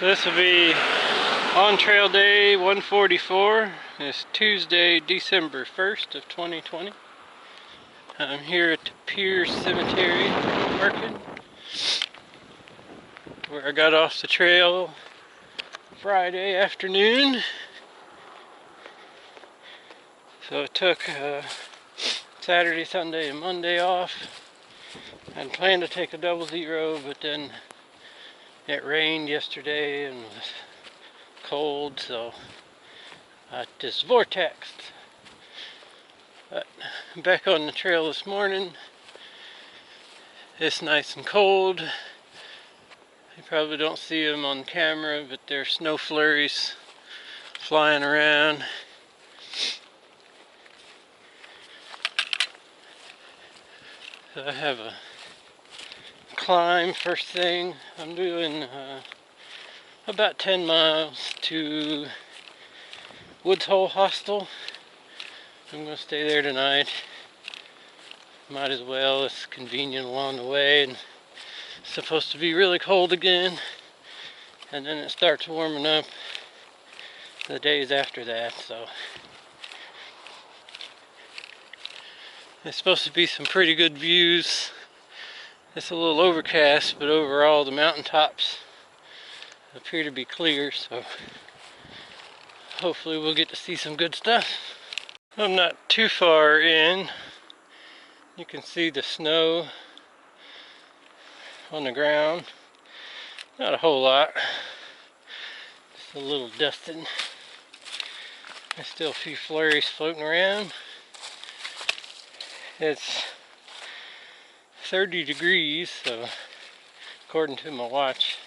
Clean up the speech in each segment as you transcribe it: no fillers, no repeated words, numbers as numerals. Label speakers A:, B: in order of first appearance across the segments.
A: So this will be on trail day 144. It's Tuesday, December 1st of 2020. I'm here at the Pierce Cemetery working, where I got off the trail Friday afternoon. So I took Saturday, Sunday, and Monday off. I had planned to take a 00, but then it rained yesterday and was cold, so I just vortexed. But I'm back on the trail this morning. It's nice and cold. You probably don't see them on camera, but there's snow flurries flying around. So I have a climb first thing. I'm doing about 10 miles to Woods Hole Hostel. I'm going to stay there tonight. Might as well, it's convenient along the way, and it's supposed to be really cold again, and then it starts warming up the days after that, so it's supposed to be some pretty good views. It's a little overcast, but overall the mountaintops appear to be clear, so hopefully we'll get to see some good stuff. I'm not too far in. You can see the snow on the ground. Not a whole lot. Just a little dusting. There's still a few flurries floating around. It's 30 degrees, so according to my watch.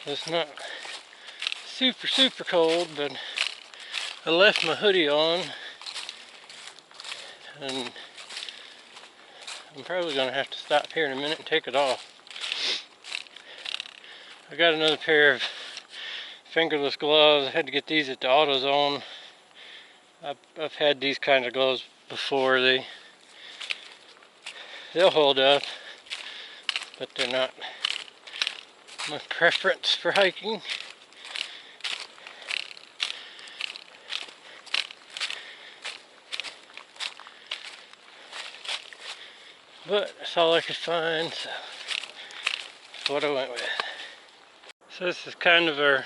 A: It's not super cold, but I left my hoodie on, and I'm probably going to have to stop here in a minute and take it off. I got another pair of fingerless gloves. I had to get these at the AutoZone. I've had these kind of gloves before. They'll hold up, but they're not my preference for hiking. But that's all I could find, so that's what I went with. So this is kind of our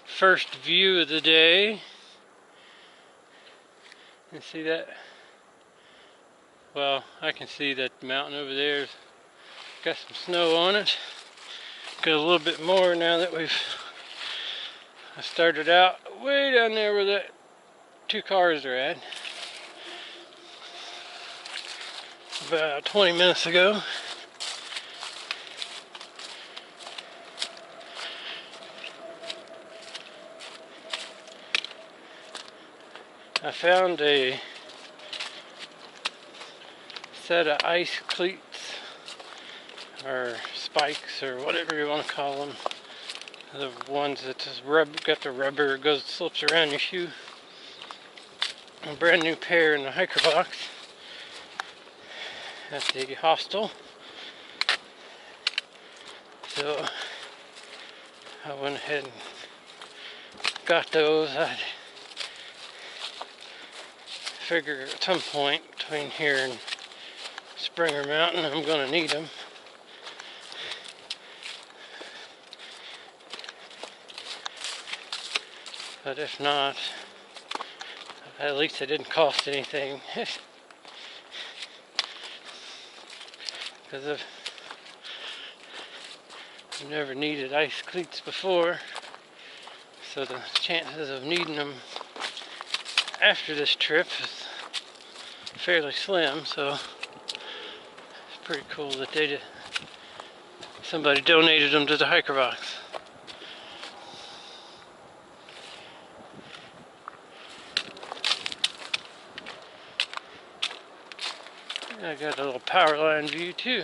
A: first view of the day. You see that? Well, I can see that the mountain over there's got some snow on it. Got a little bit more now that I started out way down there where that two cars are at about 20 minutes ago. I found a set of ice cleats, or spikes, or whatever you want to call them. The ones that just got the rubber, slips around your shoe. A brand new pair in the hiker box at the hostel. So I went ahead and got those. I figure at some point between here and Springer Mountain I'm going to need them. But if not, at least it didn't cost anything. Because I've never needed ice cleats before, so the chances of needing them after this trip is fairly slim. So it's pretty cool that somebody donated them to the hiker box. I got a little power line view too.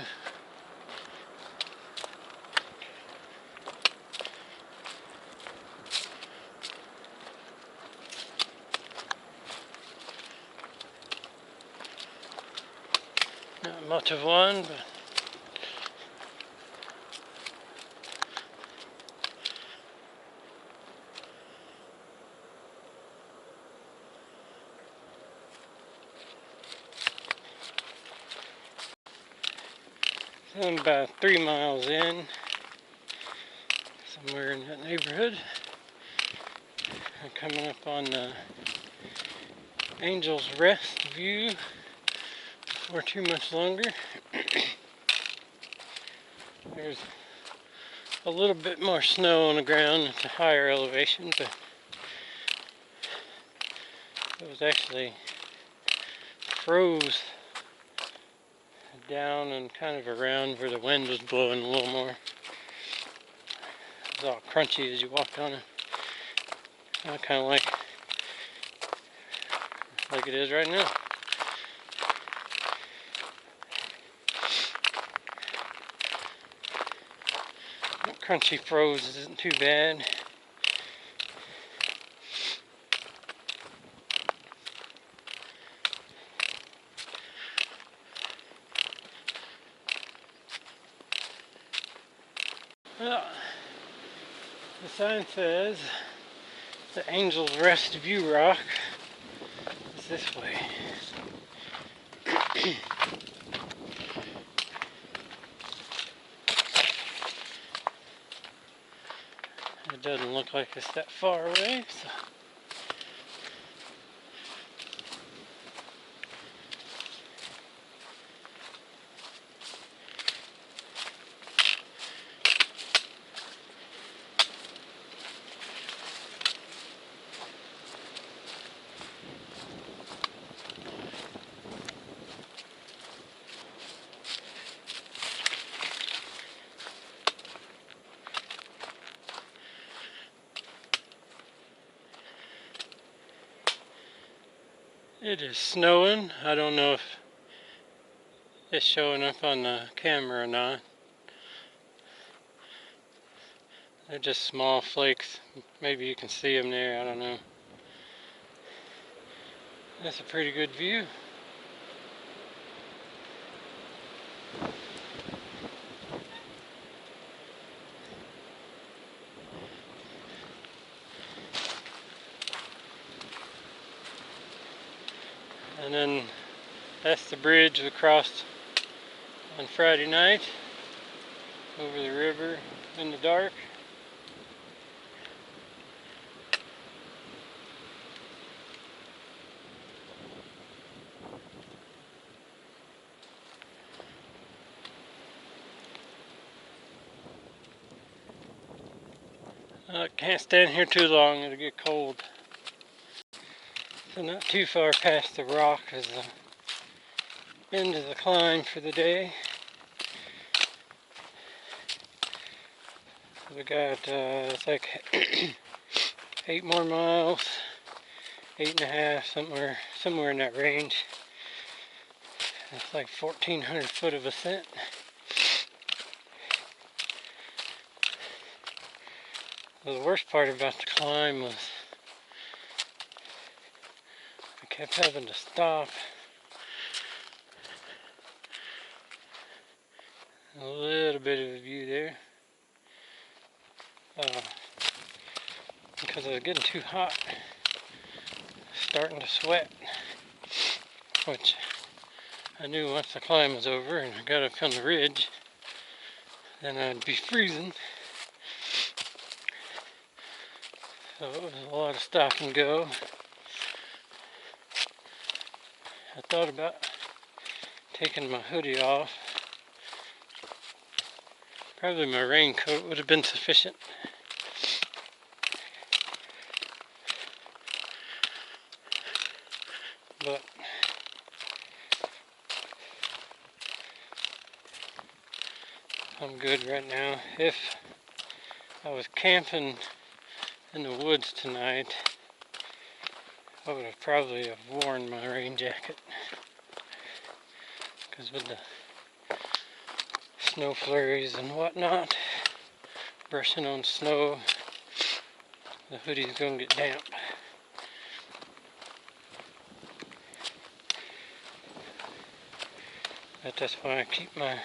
A: much of one, but so I'm about 3 miles in, somewhere in that neighborhood. I'm coming up on the Angel's Rest view before too much longer. There's a little bit more snow on the ground at the higher elevation, but it was actually froze down and kind of around where the wind was blowing a little more. It was all crunchy as you walked on it. Kind of like it is right now. Crunchy froze isn't too bad. Well, the sign says the Angel's Rest View Rock is this way. It doesn't look like it's that far away, so. It is snowing. I don't know if it's showing up on the camera or not. They're just small flakes. Maybe you can see them there, I don't know. That's a pretty good view. And then that's the bridge we crossed on Friday night over the river in the dark. I can't stand here too long, it'll get cold. So not too far past the rock is the end of the climb for the day. We got, it's like 8 more miles, 8.5, somewhere in that range. It's like 1,400 foot of ascent. Well, the worst part about the climb was I kept having to stop. A little bit of a view there. Because I was getting too hot. Starting to sweat. Which I knew once the climb was over and I got up on the ridge, then I'd be freezing. So it was a lot of stop and go. I thought about taking my hoodie off. Probably my raincoat would have been sufficient. But I'm good right now. If I was camping in the woods tonight, I would have probably worn my rain jacket. Because with the snow flurries and whatnot, brushing on snow, the hoodie's gonna get damp. But that's why I keep my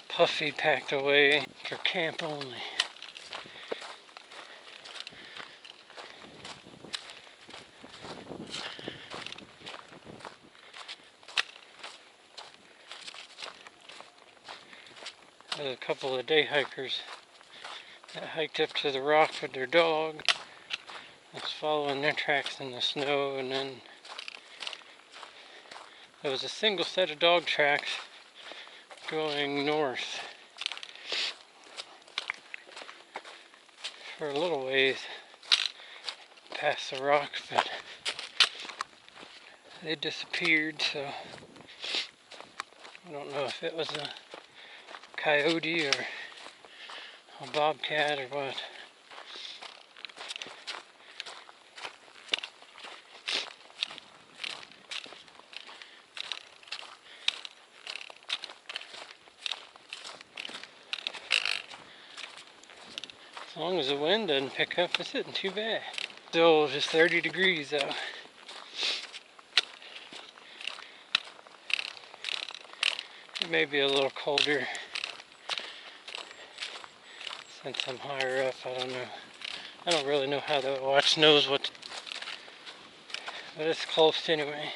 A: puffy packed away for camp only. There's a couple of day hikers that hiked up to the rock with their dog. I was following their tracks in the snow, and then there was a single set of dog tracks going north for a little ways past the rock, but they disappeared, so I don't know if it was a coyote or a bobcat or what. As long as the wind doesn't pick up, it's isn't too bad. Still just 30 degrees though. It may be a little colder since I'm higher up. I don't know. I don't really know how the watch knows what, but it's close anyway.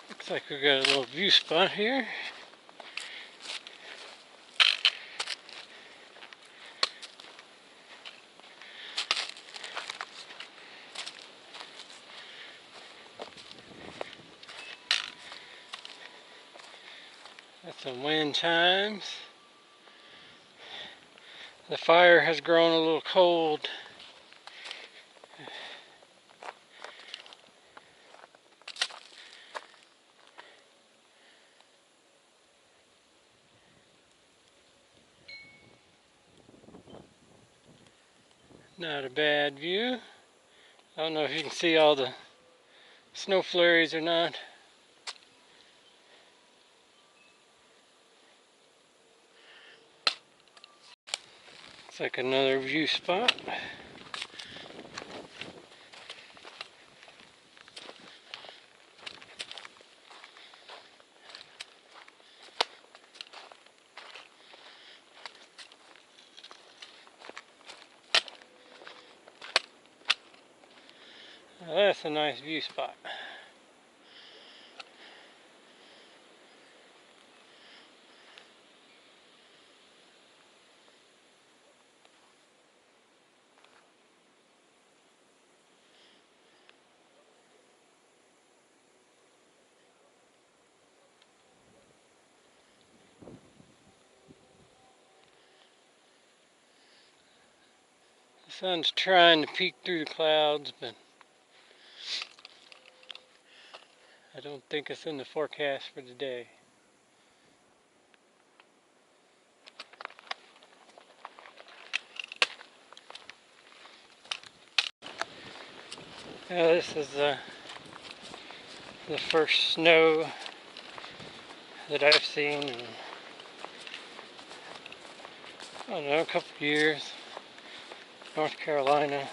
A: Looks like we got a little view spot here. Got some wind chimes. The fire has grown a little cold. Not a bad view. I don't know if you can see all the snow flurries or not. Looks like another view spot. Now that's a nice view spot. The sun's trying to peek through the clouds, but I don't think it's in the forecast for today. Now this is the first snow that I've seen in, I don't know, a couple of years. North Carolina,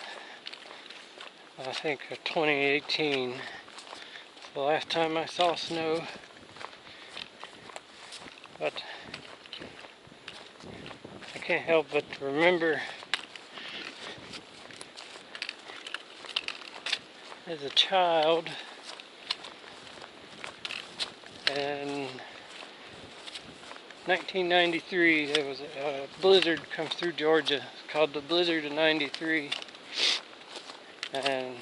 A: I think of 2018. The last time I saw snow, but I can't help but remember as a child in 1993 there was a blizzard come through Georgia called the Blizzard of 93, and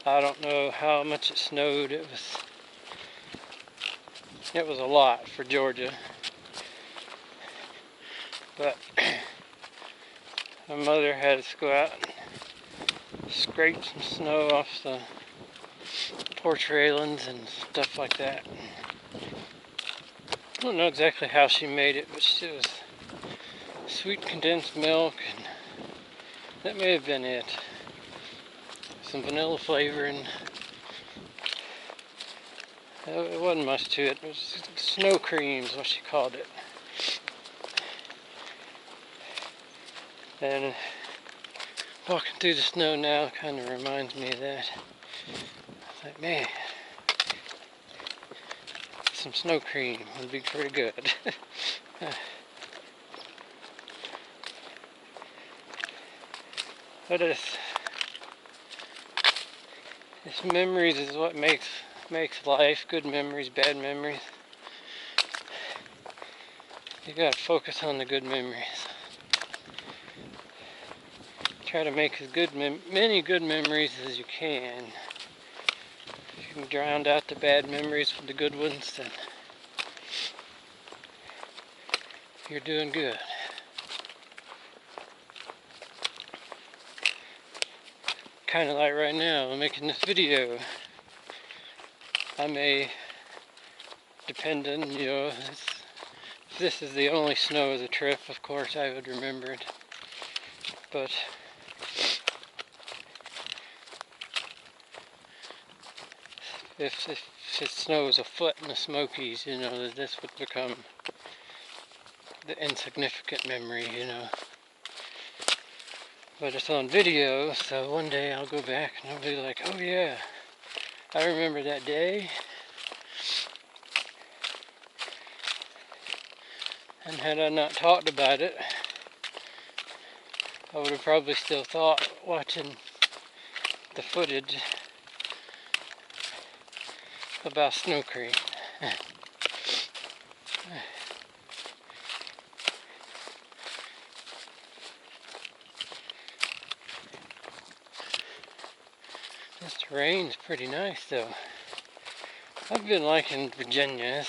A: I don't know how much it snowed. It was a lot for Georgia, but my mother had us go out and scrape some snow off the porch railings and stuff like that. I don't know exactly how she made it, but it was sweet condensed milk, and that may have been it. Some vanilla flavoring. It wasn't much to it. It was snow cream is what she called it. And Walking through the snow now kind of reminds me of that. It's like, man, some snow cream would be pretty good. But it's memories is what makes life. Good memories, bad memories. You gotta focus on the good memories. Try to make as many good memories as you can. If you can drown out the bad memories with the good ones, then you're doing good. Kind of like right now, I'm making this video. I'm a dependent, you know, if this is the only snow of the trip, of course I would remember it. But if it snows a foot in the Smokies, you know, this would become the insignificant memory, you know. But it's on video, so one day I'll go back and I'll be like, oh yeah, I remember that day. And had I not talked about it, I would have probably still thought, watching the footage, about snow cream. This terrain's pretty nice though. I've been liking Virginia.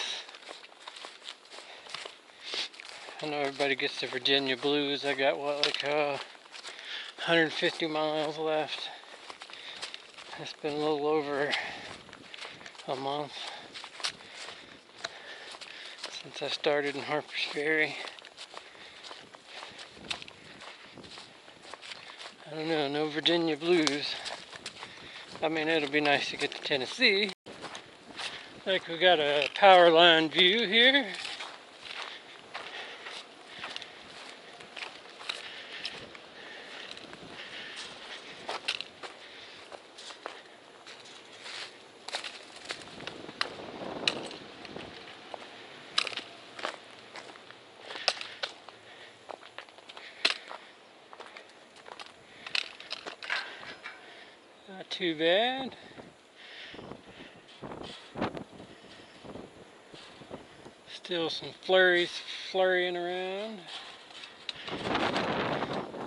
A: I know everybody gets the Virginia blues. I got what, like 150 miles left. It's been a little over a month since I started in Harper's Ferry. I don't know, no Virginia blues. I mean, it'll be nice to get to Tennessee. Like, we got a power line view here. Not too bad. Still some flurrying around.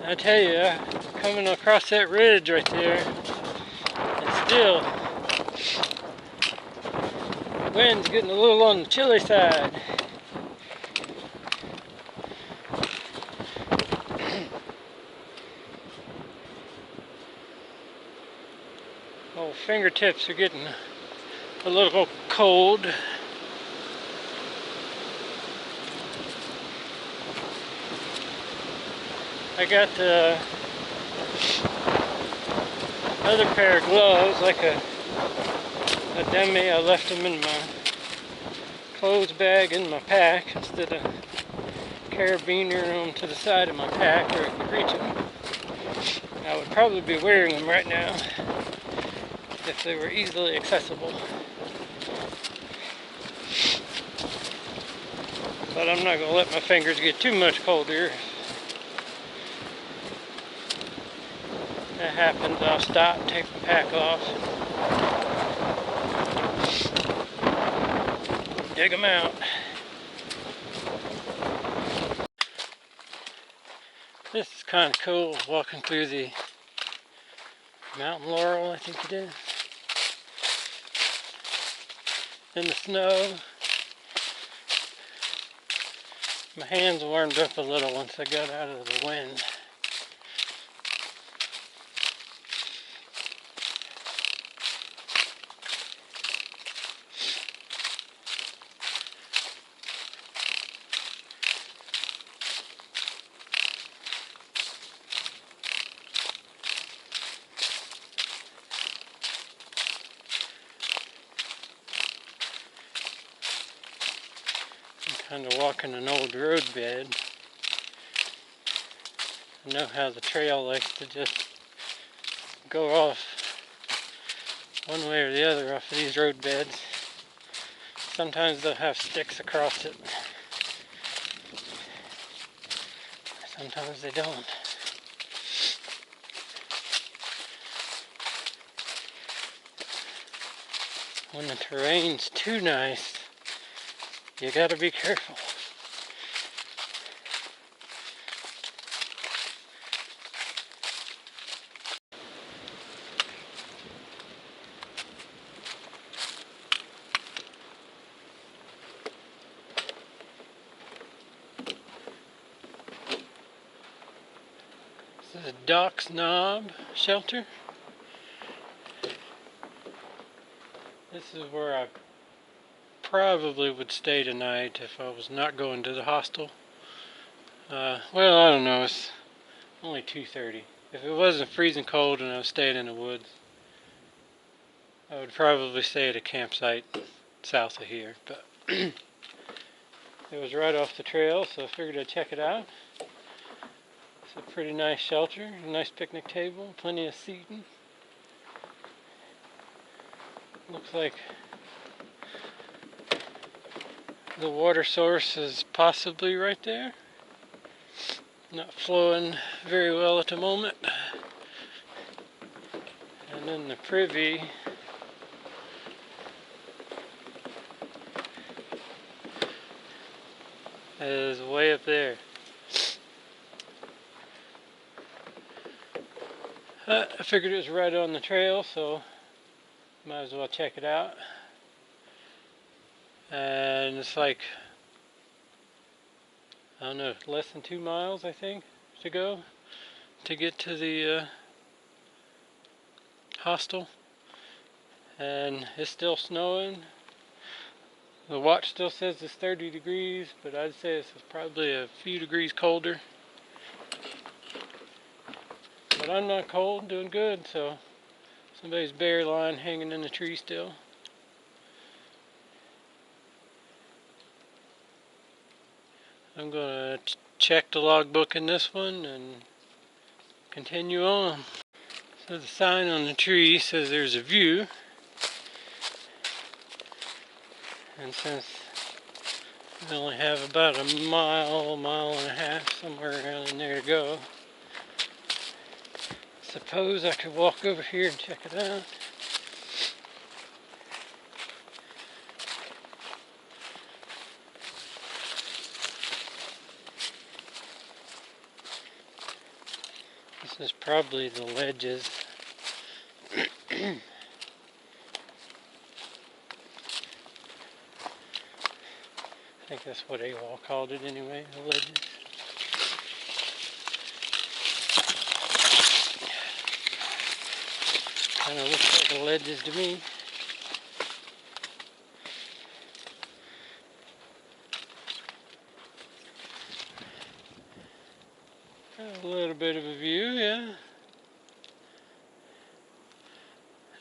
A: I tell you, coming across that ridge right there, it's still, the wind's getting a little on the chilly side. Oh, fingertips are getting a little cold. I got the other pair of gloves, like a dummy. I left them in my clothes bag in my pack instead of carabiner them to the side of my pack where I could reach them. I would probably be wearing them right now if they were easily accessible. But I'm not going to let my fingers get too much colder. If that happens, I'll stop, take my pack off, dig them out. This is kind of cool, walking through the mountain laurel, I think it is, in the snow. My hands warmed up a little once I got out of the wind. Kind of walking an old road bed. I know how the trail likes to just go off one way or the other off of these road beds. Sometimes they'll have sticks across it. Sometimes they don't. When the terrain's too nice, you gotta be careful. This is Doc's Knob shelter. This is where I probably would stay tonight if I was not going to the hostel. Well, I don't know, it's only 2:30. If it wasn't freezing cold and I was staying in the woods, I would probably stay at a campsite south of here, but it was right off the trail, so I figured I'd check it out. It's a pretty nice shelter, a nice picnic table, plenty of seating. Looks like the water source is possibly right there. Not flowing very well at the moment. And then the privy is way up there. I figured it was right on the trail, so might as well check it out. And it's like, I don't know, less than 2 miles I think to go to get to the hostel. And it's still snowing. The watch still says it's 30 degrees, but I'd say it's probably a few degrees colder. But I'm not cold, doing good, so somebody's berry line hanging in the tree still. I'm going to check the logbook in this one and continue on. So the sign on the tree says there's a view. And since we only have about a mile and a half, somewhere around in there to go, suppose I could walk over here and check it out. This is probably the ledges. I think that's what AWOL called it anyway, the ledges. Kind of looks like the ledges to me. A little bit of a view, yeah.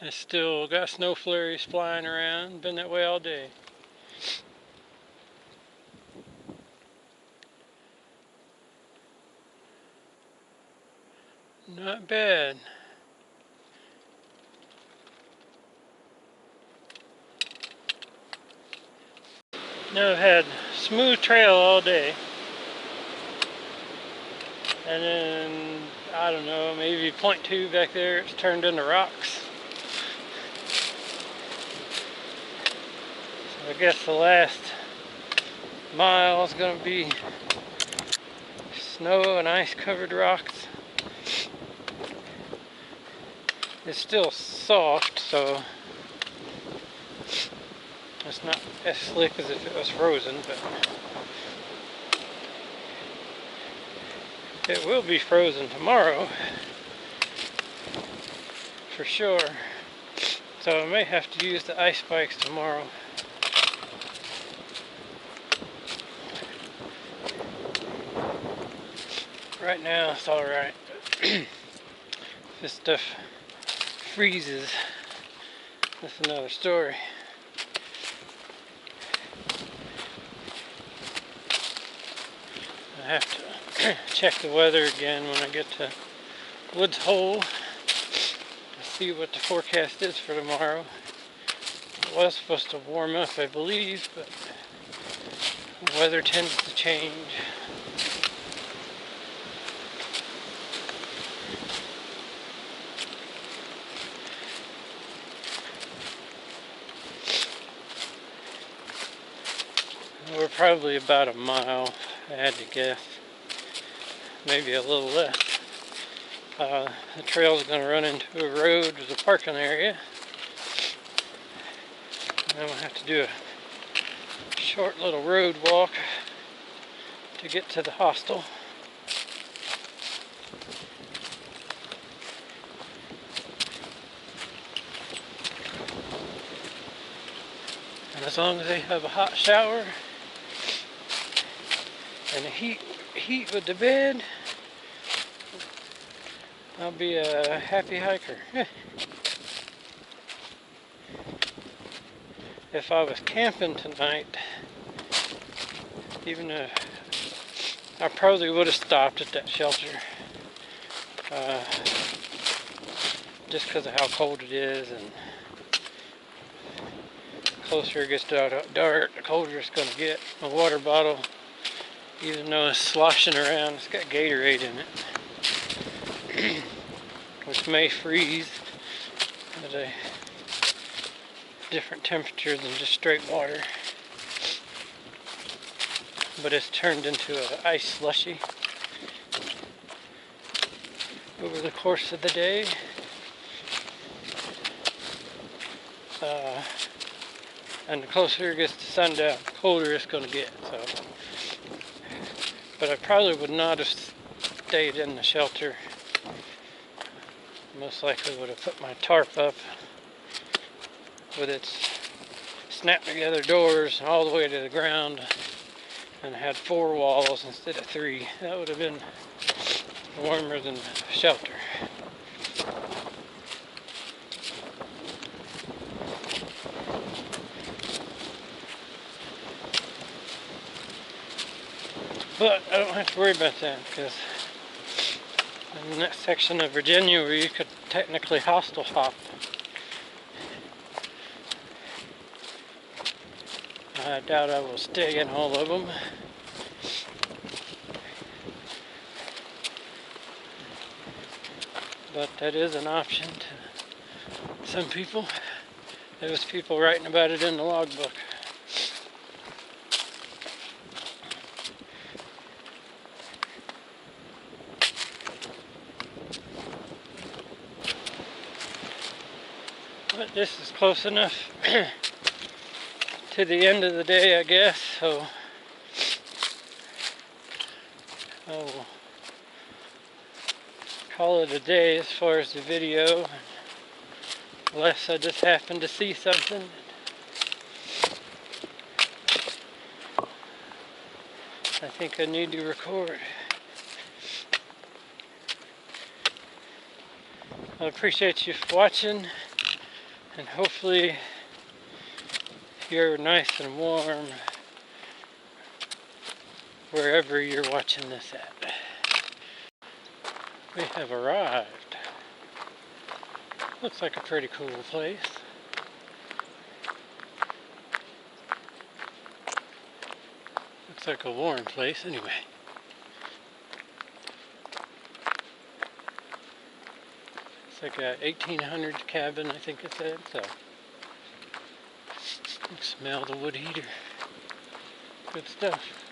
A: I still got snow flurries flying around, been that way all day. Not bad. Now I've had smooth trail all day. And then, I don't know, maybe 0.2 back there, it's turned into rocks. So I guess the last mile is going to be snow and ice covered rocks. It's still soft, so it's not as slick as if it was frozen, but it will be frozen tomorrow for sure. So I may have to use the ice bikes tomorrow. Right now it's alright. This stuff freezes, that's another story. I have to check the weather again when I get to Woods Hole. see what the forecast is for tomorrow. It was supposed to warm up, I believe, but the weather tends to change. We're probably about a mile, I had to guess. Maybe a little less. The trail is going to run into a road with a parking area. And I'm going to have to do a short little road walk to get to the hostel. And as long as they have a hot shower and a heat with the bed, I'll be a happy hiker. If I was camping tonight, even if I probably would have stopped at that shelter, just because of how cold it is, and the closer it gets to dark, the colder it's going to get. My water bottle, even though it's sloshing around, it's got Gatorade in it, which may freeze at a different temperature than just straight water, but it's turned into an ice slushy over the course of the day. And the closer it gets to sundown, the colder it's going to get. So, but I probably would not have stayed in the shelter. Most likely would have put my tarp up with its snap together doors all the way to the ground, and had 4 walls instead of 3. That would have been warmer than the shelter. But I don't have to worry about that, because in that section of Virginia where you could technically hostel hop, I doubt I will stay in all of them. But that is an option to some people. There was people writing about it in the logbook. But this is close enough to the end of the day, I guess, so I will call it a day as far as the video, unless I just happen to see something I think I need to record. I appreciate you watching, and hopefully you're nice and warm wherever you're watching this at. We have arrived. Looks like a pretty cool place. Looks like a warm place anyway. It's like a 1800s cabin, I think it said, so. Smell the wood heater. Good stuff.